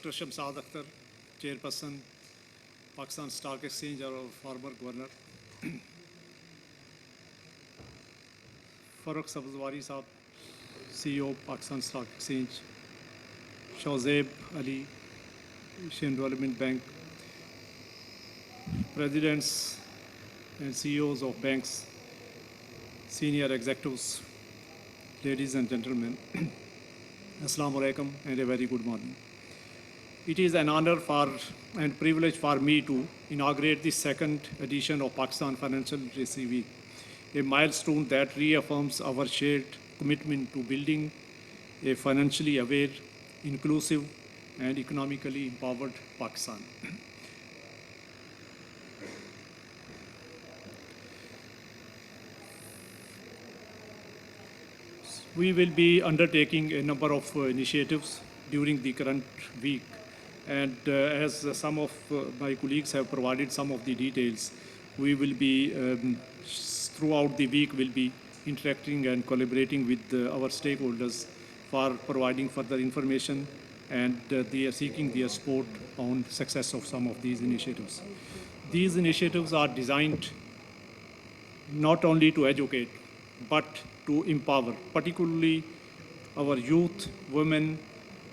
Dr. Shamsad Akhtar, Chairperson, Pakistan Stock Exchange, our former Governor, Farooq Sabzwari Saab, CEO, Pakistan Stock Exchange, Shawzeb Ali, Asian Development Bank, Presidents and CEOs of banks, senior executives, ladies and gentlemen, Assalamu alaikum and a very good morning. It is an honor and privilege for me to inaugurate the second edition of Pakistan Financial Literacy Week, a milestone that reaffirms our shared commitment to building a financially aware, inclusive, and economically empowered Pakistan. We will be undertaking a number of initiatives during the current week. And as some of my colleagues have provided some of the details, we will be, throughout the week, will be interacting and collaborating with our stakeholders for providing further information and they are seeking their support on success of some of these initiatives. These initiatives are designed not only to educate, but to empower, particularly our youth, women,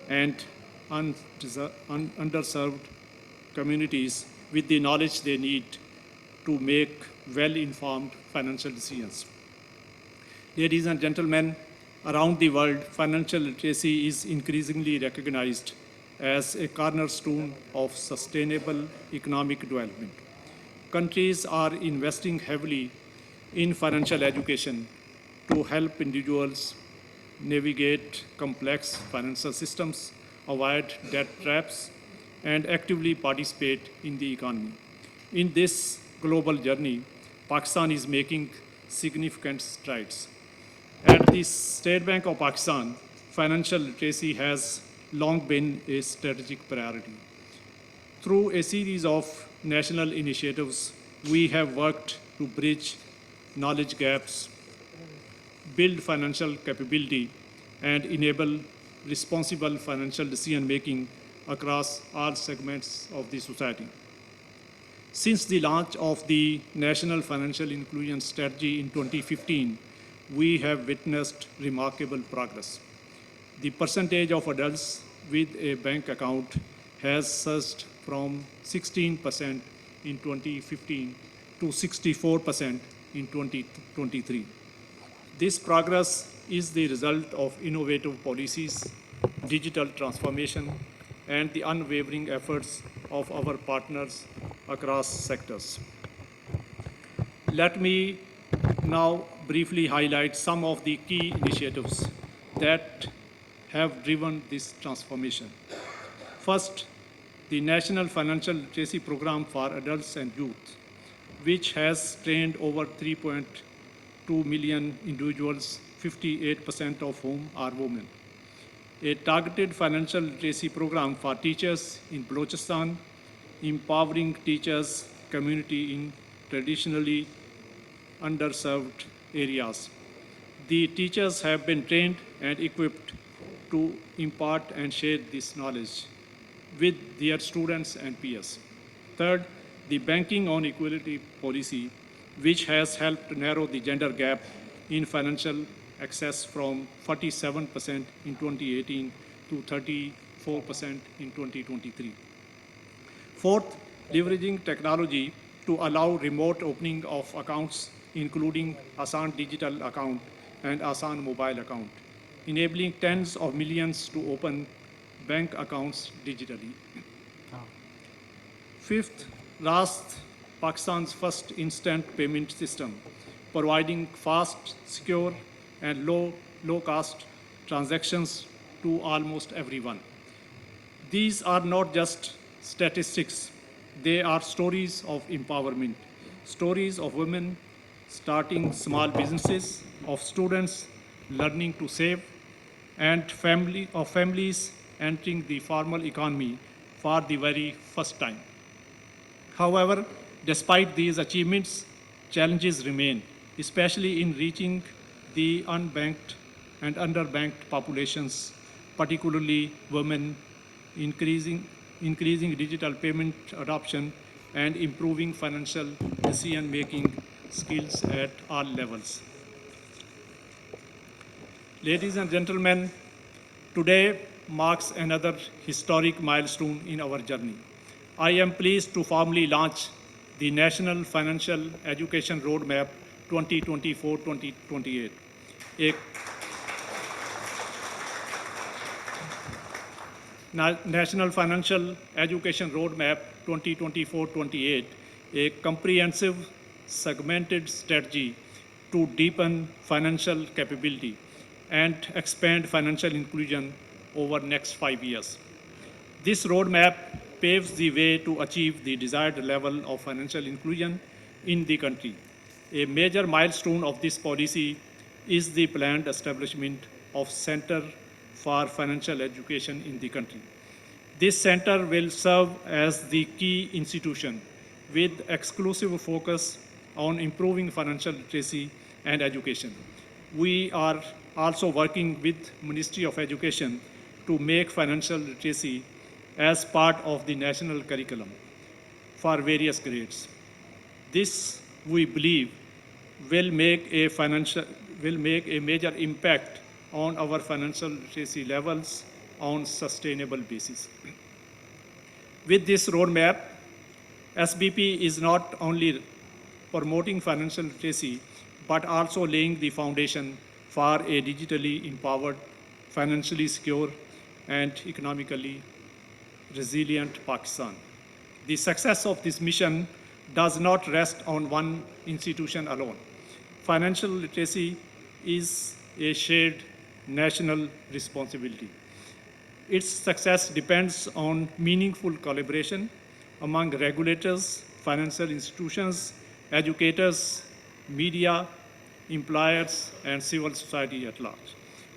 and underserved communities with the knowledge they need to make well-informed financial decisions. Ladies and gentlemen, around the world, financial literacy is increasingly recognized as a cornerstone of sustainable economic development. Countries are investing heavily in financial education to help individuals navigate complex financial systems, avoid debt traps, and actively participate in the economy. In this global journey, Pakistan is making significant strides. At the State Bank of Pakistan, financial literacy has long been a strategic priority. Through a series of national initiatives, we have worked to bridge knowledge gaps, build financial capability, and enable responsible financial decision-making across all segments of the society. Since the launch of the National Financial Inclusion Strategy in 2015, we have witnessed remarkable progress. The percentage of adults with a bank account has surged from 16% in 2015 to 64% in 2023. This progress is the result of innovative policies, digital transformation, and the unwavering efforts of our partners across sectors. Let me now briefly highlight some of the key initiatives that have driven this transformation. First, the National Financial Literacy Program for Adults and Youth, which has trained over 3.2 million individuals, 58% of whom are women. A targeted financial literacy program for teachers in Balochistan, empowering teachers community in traditionally underserved areas. The teachers have been trained and equipped to impart and share this knowledge with their students and peers. Third, the Banking on Equality policy, which has helped narrow the gender gap in financial access from 47% in 2018 to 34% in 2023. Fourth, leveraging technology to allow remote opening of accounts, including Asan Digital Account and Asan Mobile Account, enabling tens of millions to open bank accounts digitally. Fifth, RAST, Pakistan's first instant payment system, providing fast, secure, and low-cost transactions to almost everyone. These are not just statistics, they are stories of empowerment, stories of women starting small businesses, of students learning to save, and families entering the formal economy for the very first time. However, despite these achievements, challenges remain, especially in reaching the unbanked and underbanked populations, particularly women increasing digital payment adoption, and improving financial decision-making skills at all levels. Ladies and gentlemen, today marks another historic milestone in our journey. I am pleased to formally launch the National Financial Education Roadmap 2024-2028, a National Financial Education Roadmap 2024-28, a comprehensive, segmented strategy to deepen financial capability and expand financial inclusion over next 5 years. This roadmap paves the way to achieve the desired level of financial inclusion in the country. A major milestone of this policy is the planned establishment of Center for Financial Education in the country. This center will serve as the key institution with exclusive focus on improving financial literacy and education. We are also working with Ministry of Education to make financial literacy as part of the national curriculum for various grades. This, we believe, will make a major impact on our financial literacy levels on sustainable basis. With this roadmap, SBP is not only promoting financial literacy, but also laying the foundation for a digitally empowered, financially secure, and economically resilient Pakistan. The success of this mission does not rest on one institution alone. Financial literacy is a shared national responsibility. Its success depends on meaningful collaboration among regulators, financial institutions, educators, media, employers, and civil society at large.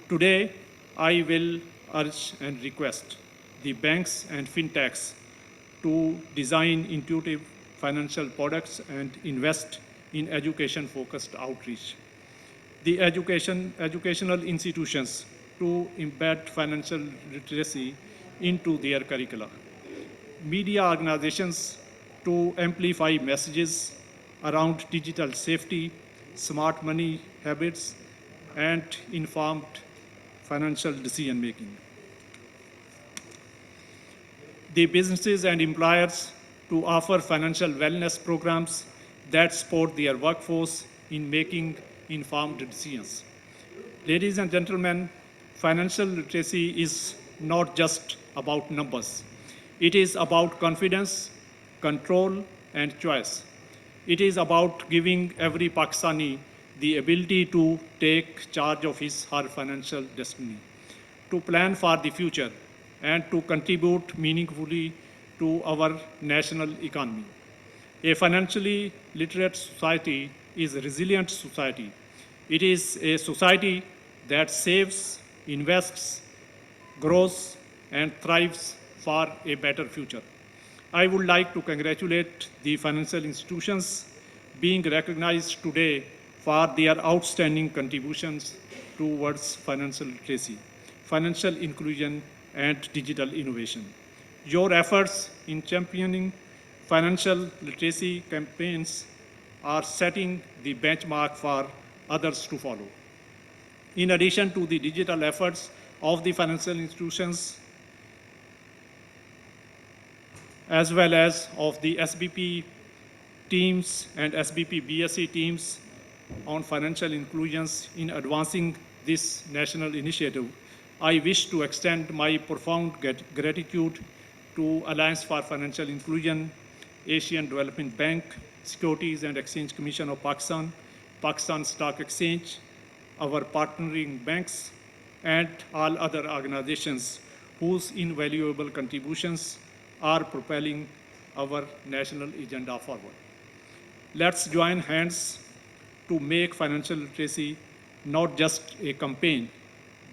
Today, I will urge and request the banks and fintechs to design intuitive financial products and invest in education-focused outreach. The educational institutions to embed financial literacy into their curricula. Media organizations to amplify messages around digital safety, smart money habits, and informed financial decision-making. The businesses and employers to offer financial wellness programs that support their workforce in making informed decisions. Ladies and gentlemen, financial literacy is not just about numbers. It is about confidence, control, and choice. It is about giving every Pakistani the ability to take charge of his or her financial destiny, to plan for the future, and to contribute meaningfully to our national economy. A financially literate society is a resilient society. It is a society that saves, invests, grows, and thrives for a better future. I would like to congratulate the financial institutions being recognized today for their outstanding contributions towards financial literacy, financial inclusion, and digital innovation. Your efforts in championing financial literacy campaigns are setting the benchmark for others to follow. In addition to the digital efforts of the financial institutions, as well as of the SBP teams and SBP BSc teams on financial inclusions in advancing this national initiative, I wish to extend my profound gratitude to Alliance for Financial Inclusion, Asian Development Bank, Securities and Exchange Commission of Pakistan, Pakistan Stock Exchange, our partnering banks, and all other organizations whose invaluable contributions are propelling our national agenda forward. Let's join hands to make financial literacy not just a campaign,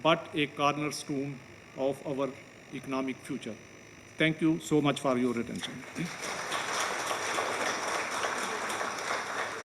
but a cornerstone of our economic future. Thank you so much for your attention.